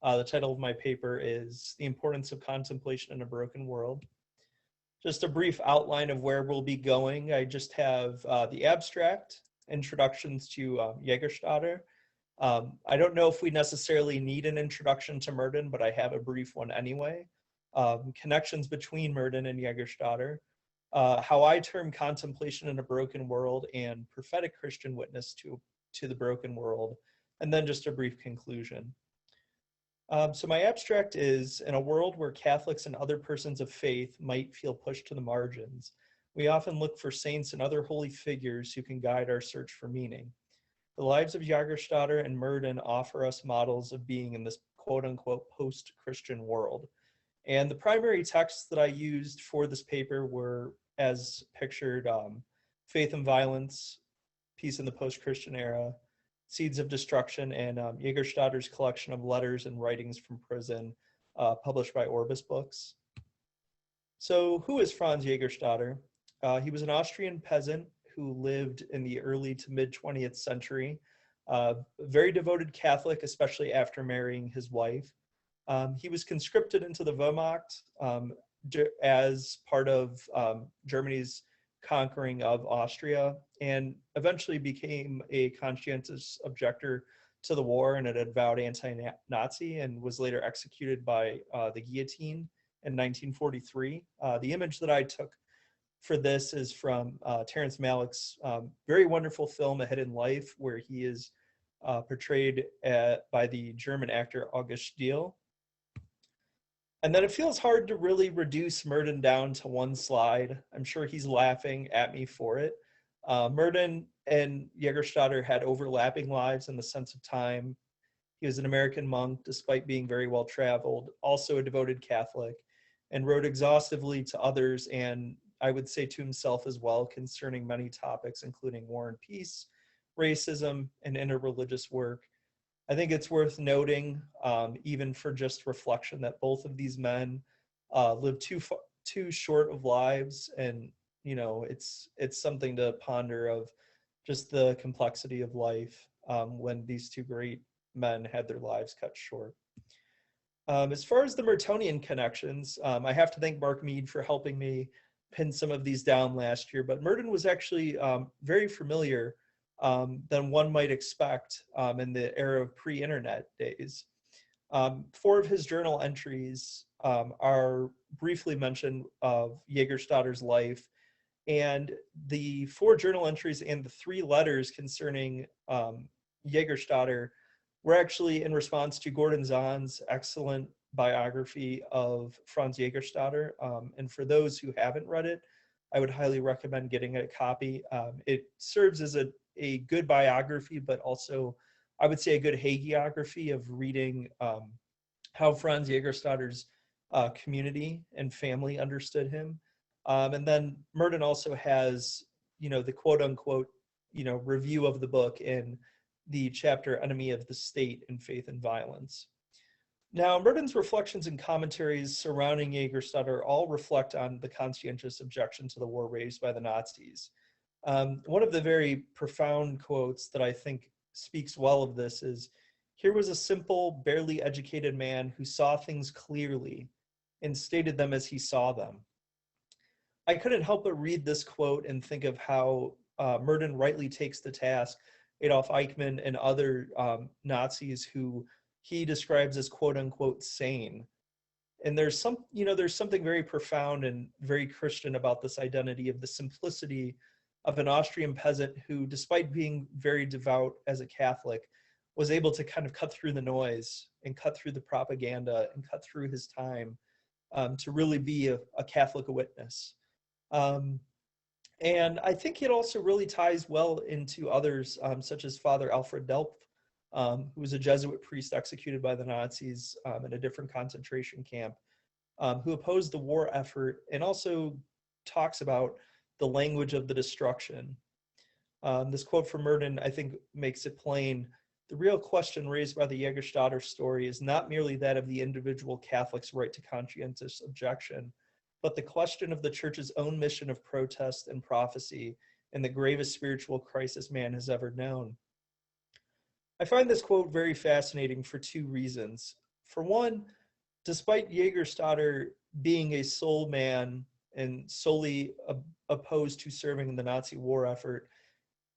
The title of my paper is The Importance of Contemplation in a Broken World. Just a brief outline of where we'll be going. I just have the abstract, introductions to Jägerstätter. I don't know if we necessarily need an introduction to Merton, but I have a brief one anyway. Connections between Merton and Jägerstätter. How I term contemplation in a broken world and prophetic Christian witness to the broken world, and then just a brief conclusion. So my abstract is, in a world where Catholics and other persons of faith might feel pushed to the margins, we often look for saints and other holy figures who can guide our search for meaning. The lives of Jägerstätter and Merton offer us models of being in this quote-unquote post-Christian world. And the primary texts that I used for this paper were, as pictured, Faith and Violence, Peace in the Post-Christian Era, Seeds of Destruction, and Jägerstätter's collection of letters and writings from prison, published by Orbis Books. So who is Franz Jgersttter? He was an Austrian peasant who lived in the early to mid 20th century, very devoted Catholic, especially after marrying his wife. He was conscripted into the Wehrmacht as part of Germany's conquering of Austria, and eventually became a conscientious objector to the war and an avowed anti-Nazi, and was later executed by the guillotine in 1943. The image that I took for this is from Terrence Malick's very wonderful film, A Hidden Life, where he is portrayed by the German actor August Diehl. And then it feels hard to really reduce Merton down to one slide. I'm sure he's laughing at me for it. Merton and Jägerstätter had overlapping lives in the sense of time. He was an American monk, despite being very well traveled, also a devoted Catholic, and wrote exhaustively to others, and I would say to himself as well, concerning many topics, including war and peace, racism, and interreligious work. I think it's worth noting, even for just reflection, that both of these men lived too short of lives, and it's something to ponder of just the complexity of life when these two great men had their lives cut short. As far as the Mertonian Connections, I have to thank Mark Mead for helping me pin some of these down last year, but Merton was actually very familiar than one might expect in the era of pre-internet days. 4 of his journal entries are briefly mentioned of Jägerstätter's life, and the 4 journal entries and the 3 letters concerning Jägerstätter were actually in response to Gordon Zahn's excellent biography of Franz Jgersttter. And for those who haven't read it, I would highly recommend getting a copy. It serves as a good biography, but also I would say a good hagiography of reading how Franz Jägerstätter's community and family understood him. And then Merton also has, the quote unquote, review of the book in the chapter Enemy of the State in Faith and Violence. Now, Merton's reflections and commentaries surrounding Jägerstätter all reflect on the conscientious objection to the war raised by the Nazis. One of the very profound quotes that I think speaks well of this is, "Here was a simple, barely educated man who saw things clearly and stated them as he saw them." I couldn't help but read this quote and think of how Merton rightly takes to task Adolf Eichmann and other Nazis who he describes as quote unquote sane. And there's something very profound and very Christian about this identity of the simplicity of an Austrian peasant who, despite being very devout as a Catholic, was able to kind of cut through the noise and cut through the propaganda and cut through his time to really be a Catholic witness. And I think it also really ties well into others, such as Father Alfred Delp, who was a Jesuit priest executed by the Nazis in a different concentration camp, who opposed the war effort and also talks about the language of the destruction. This quote from Merton, I think, makes it plain. The real question raised by the Jägerstätter story is not merely that of the individual Catholic's right to conscientious objection, but the question of the Church's own mission of protest and prophecy in the gravest spiritual crisis man has ever known. I find this quote very fascinating for 2 reasons. For one, despite Jägerstätter being a sole man and solely opposed to serving in the Nazi war effort,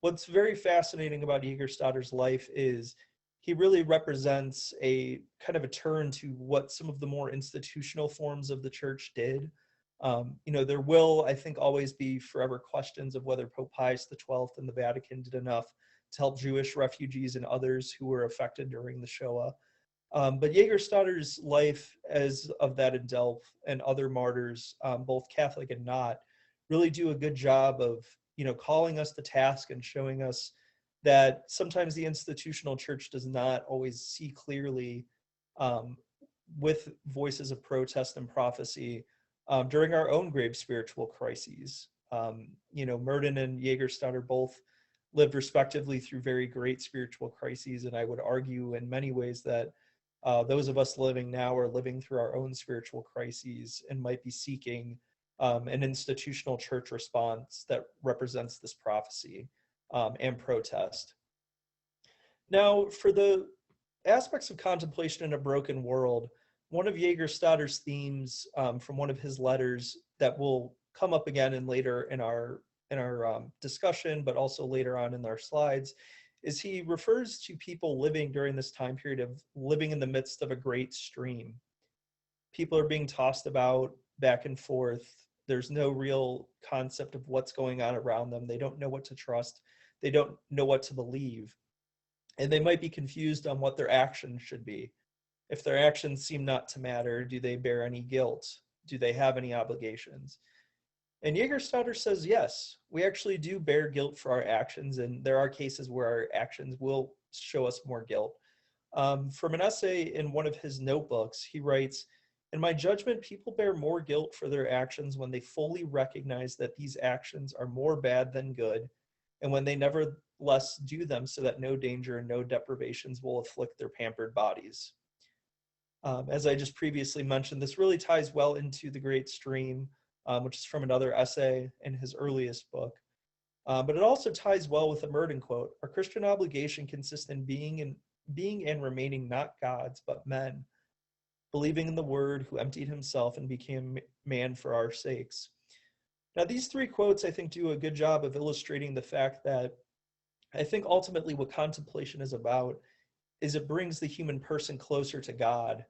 what's very fascinating about Jägerstätter's life is he really represents a kind of a turn to what some of the more institutional forms of the church did. There will, I think, always be forever questions of whether Pope Pius XII and the Vatican did enough to help Jewish refugees and others who were affected during the Shoah. But Jägerstätter's life as of that in Delft and other martyrs, both Catholic and not, really do a good job of, calling us to task and showing us that sometimes the institutional church does not always see clearly with voices of protest and prophecy during our own grave spiritual crises. Merton and Jägerstätter both lived respectively through very great spiritual crises, and I would argue in many ways that those of us living now are living through our own spiritual crises and might be seeking an institutional church response that represents this prophecy and protest. Now, for the aspects of contemplation in a broken world, one of Jägerstätter's themes from one of his letters that will come up again and later in our discussion, but also later on in our slides, is he refers to people living during this time period of living in the midst of a great stream. People are being tossed about back and forth. There's no real concept of what's going on around them. They don't know what to trust. They don't know what to believe. And they might be confused on what their actions should be. If their actions seem not to matter, do they bear any guilt? Do they have any obligations? And Jägerstätter says, yes, we actually do bear guilt for our actions, and there are cases where our actions will show us more guilt. From an essay in one of his notebooks, he writes, "In my judgment, people bear more guilt for their actions when they fully recognize that these actions are more bad than good, and when they nevertheless do them so that no danger and no deprivations will afflict their pampered bodies." As I just previously mentioned, this really ties well into The Great Stream, which is from another essay in his earliest book. But it also ties well with the Merton quote: "Our Christian obligation consists in being and remaining not gods, but men, believing in the Word who emptied himself and became man for our sakes." Now, these three quotes, I think, do a good job of illustrating the fact that I think ultimately what contemplation is about is it brings the human person closer to God.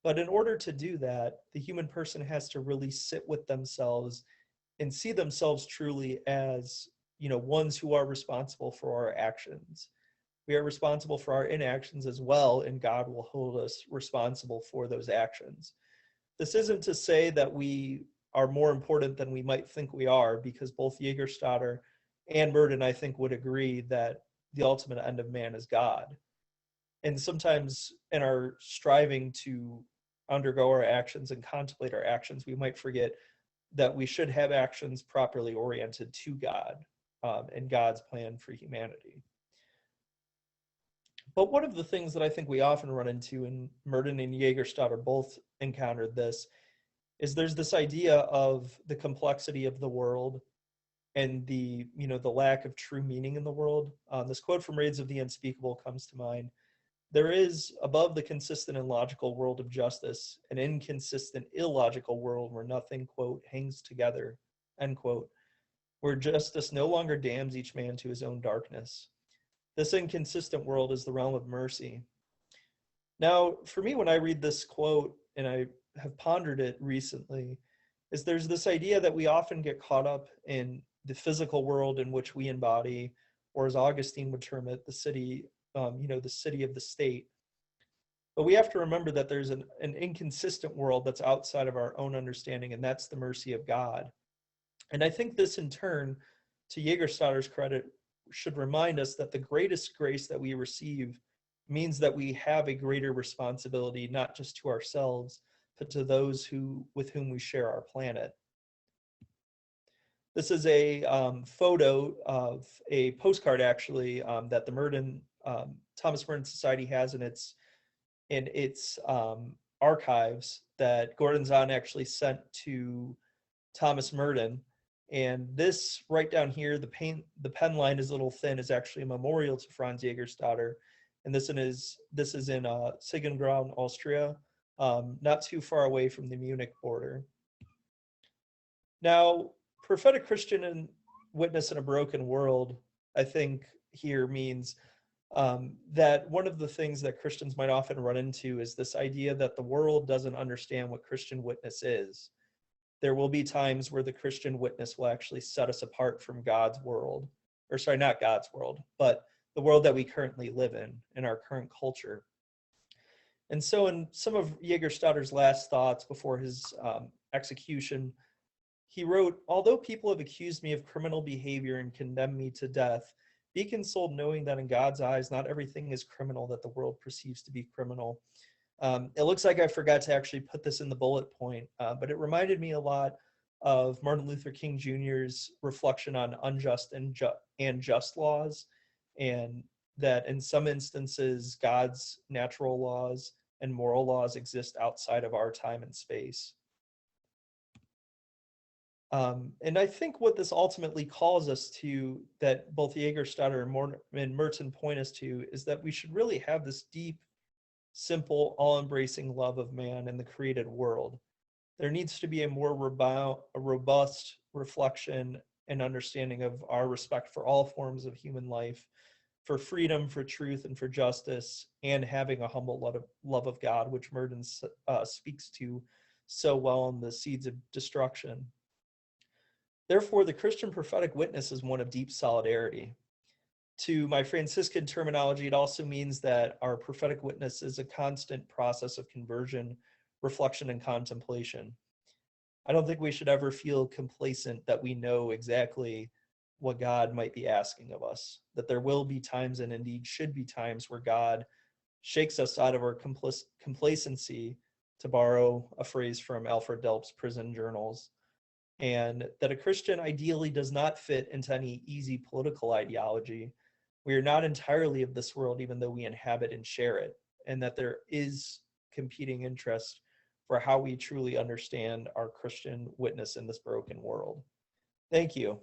But in order to do that, the human person has to really sit with themselves and see themselves truly as, ones who are responsible for our actions. We are responsible for our inactions as well, and God will hold us responsible for those actions. This isn't to say that we are more important than we might think we are, because both Jägerstätter and Merton, I think, would agree that the ultimate end of man is God. And sometimes in our striving to undergo our actions and contemplate our actions, we might forget that we should have actions properly oriented to God and God's plan for humanity. But one of the things that I think we often run into, and Merton and Jägerstätter both encountered this, is there's this idea of the complexity of the world and the lack of true meaning in the world. This quote from Raids of the Unspeakable comes to mind. "There is, above the consistent and logical world of justice, an inconsistent, illogical world where nothing, quote, hangs together," end quote, where justice no longer damns each man to his own darkness. This inconsistent world is the realm of mercy. Now, for me, when I read this quote, and I have pondered it recently, is there's this idea that we often get caught up in the physical world in which we embody, or as Augustine would term it, the city, the city of the state. But we have to remember that there's an inconsistent world that's outside of our own understanding, and that's the mercy of God. And I think this, in turn, to Jägerstätter's credit, should remind us that the greatest grace that we receive means that we have a greater responsibility, not just to ourselves, but to those with whom we share our planet. This is a photo of a postcard, actually, that the Thomas Merton Society has in its archives that Gordon Zahn actually sent to Thomas Merton. And this right down here, the pen line is a little thin, is actually a memorial to Franz Jgersttter. and this is in Sigengraun, Austria, not too far away from the Munich border. Now, prophetic Christian witness in a broken world, I think here means that one of the things that Christians might often run into is this idea that the world doesn't understand what Christian witness is. There will be times where the Christian witness will actually set us apart from God's world, or sorry, not God's world, but the world that we currently live in our current culture. And so in some of Jägerstätter's last thoughts before his execution, he wrote, "Although people have accused me of criminal behavior and condemned me to death, be consoled knowing that in God's eyes, not everything is criminal that the world perceives to be criminal." It looks like I forgot to actually put this in the bullet point, but it reminded me a lot of Martin Luther King Jr.'s reflection on unjust and just laws, and that in some instances, God's natural laws and moral laws exist outside of our time and space. And I think what this ultimately calls us to, that both Jägerstätter and Merton point us to, is that we should really have this deep, simple, all-embracing love of man and the created world. There needs to be a more robust reflection and understanding of our respect for all forms of human life, for freedom, for truth, and for justice, and having a humble love of God, which Merton speaks to so well in the Seeds of Destruction. Therefore, the Christian prophetic witness is one of deep solidarity. To my Franciscan terminology, it also means that our prophetic witness is a constant process of conversion, reflection, and contemplation. I don't think we should ever feel complacent that we know exactly what God might be asking of us, that there will be times, and indeed should be times, where God shakes us out of our complacency, to borrow a phrase from Alfred Delp's prison journals, and that a Christian ideally does not fit into any easy political ideology. We are not entirely of this world, even though we inhabit and share it, and that there is competing interest for how we truly understand our Christian witness in this broken world. Thank you.